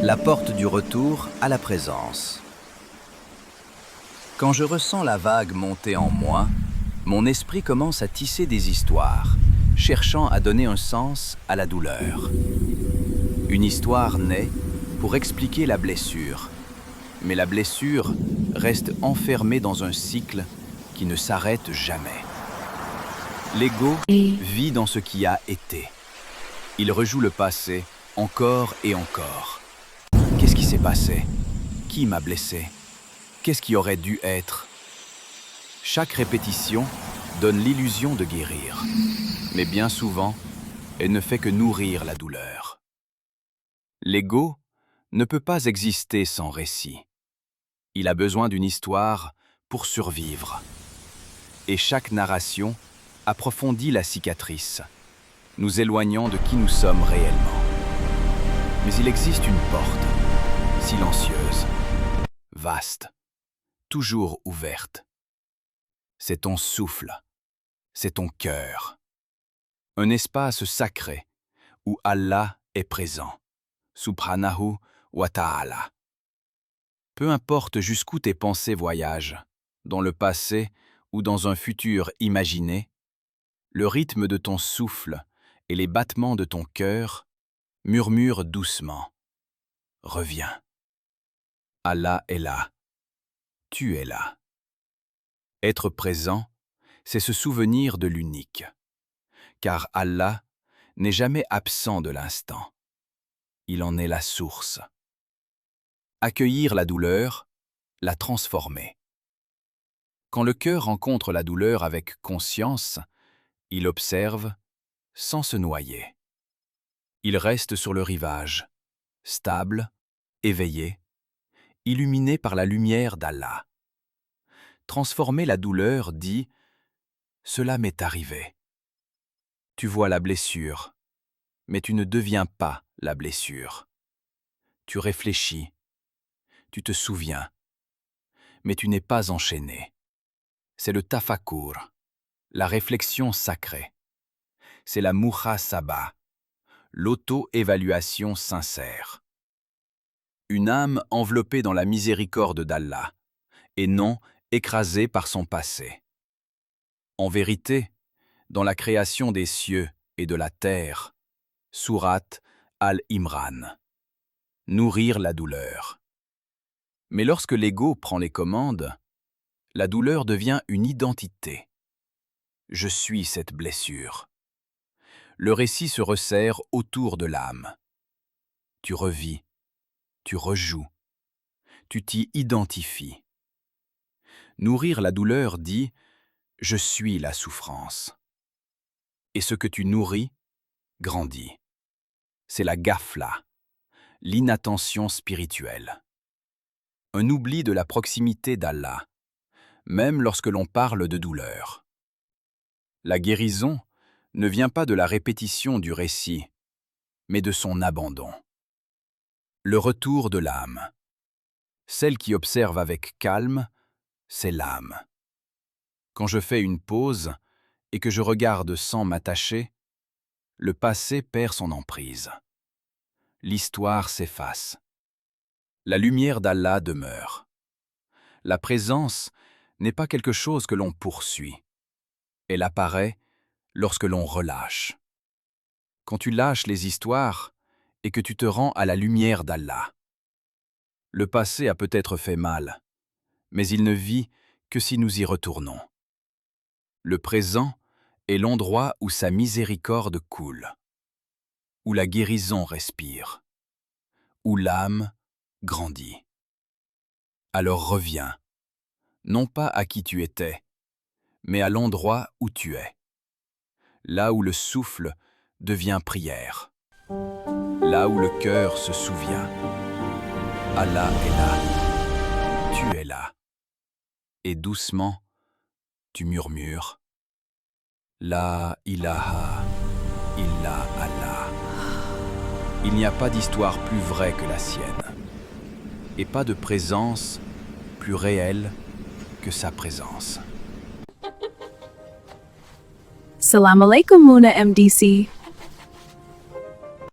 La porte du retour à la présence. Quand je ressens la vague monter en moi, mon esprit commence à tisser des histoires, cherchant à donner un sens à la douleur. Une histoire naît pour expliquer la blessure, mais la blessure reste enfermée dans un cycle qui ne s'arrête jamais. L'ego vit dans ce qui a été. Il rejoue le passé encore et encore. Qu'est-ce qui s'est passé? Qui m'a blessé? Qu'est-ce qui aurait dû être? Chaque répétition donne l'illusion de guérir, mais bien souvent, elle ne fait que nourrir la douleur. L'ego ne peut pas exister sans récit. Il a besoin d'une histoire pour survivre. Et chaque narration approfondit la cicatrice, nous éloignant de qui nous sommes réellement. Mais il existe une porte, silencieuse, vaste, toujours ouverte. C'est ton souffle, c'est ton cœur. Un espace sacré où Allah est présent, Subhanahu wa ta'ala. Peu importe jusqu'où tes pensées voyagent, dans le passé ou dans un futur imaginé, le rythme de ton souffle et les battements de ton cœur murmurent doucement. Reviens. Allah est là. Tu es là. Être présent, c'est se souvenir de l'unique. Car Allah n'est jamais absent de l'instant. Il en est la source. Accueillir la douleur, la transformer. Quand le cœur rencontre la douleur avec conscience, il observe sans se noyer. Il reste sur le rivage, stable, éveillé, illuminé par la lumière d'Allah. Transformer la douleur dit « Cela m'est arrivé ». Tu vois la blessure, mais tu ne deviens pas la blessure. Tu réfléchis, tu te souviens, mais tu n'es pas enchaîné. C'est le tafakkur, la réflexion sacrée. C'est la muhasaba, l'auto-évaluation sincère. Une âme enveloppée dans la miséricorde d'Allah, et non écrasée par son passé. En vérité, dans la création des cieux et de la terre, Sourate Al-Imran, nourrir la douleur. Mais lorsque l'ego prend les commandes, la douleur devient une identité. Je suis cette blessure. Le récit se resserre autour de l'âme. Tu revis, tu rejoues, tu t'y identifies. Nourrir la douleur dit « Je suis la souffrance ». Et ce que tu nourris grandit. C'est la ghafla, l'inattention spirituelle. Un oubli de la proximité d'Allah, même lorsque l'on parle de douleur. La guérison ne vient pas de la répétition du récit, mais de son abandon. Le retour de l'âme. Celle qui observe avec calme, c'est l'âme. Quand je fais une pause et que je regarde sans m'attacher, le passé perd son emprise. L'histoire s'efface. La lumière d'Allah demeure. La présence n'est pas quelque chose que l'on poursuit. Elle apparaît lorsque l'on relâche. Quand tu lâches les histoires et que tu te rends à la lumière d'Allah. Le passé a peut-être fait mal, mais il ne vit que si nous y retournons. Le présent est l'endroit où sa miséricorde coule, où la guérison respire, où l'âme grandit. Alors reviens, non pas à qui tu étais, mais à l'endroit où tu es. Là où le souffle devient prière. Là où le cœur se souvient. Allah est là. Tu es là. Et doucement, tu murmures. La ilaha illa Allah. Il n'y a pas d'histoire plus vraie que la sienne. Et pas de présence plus réelle que sa présence. Salam alaikum Muna MDC.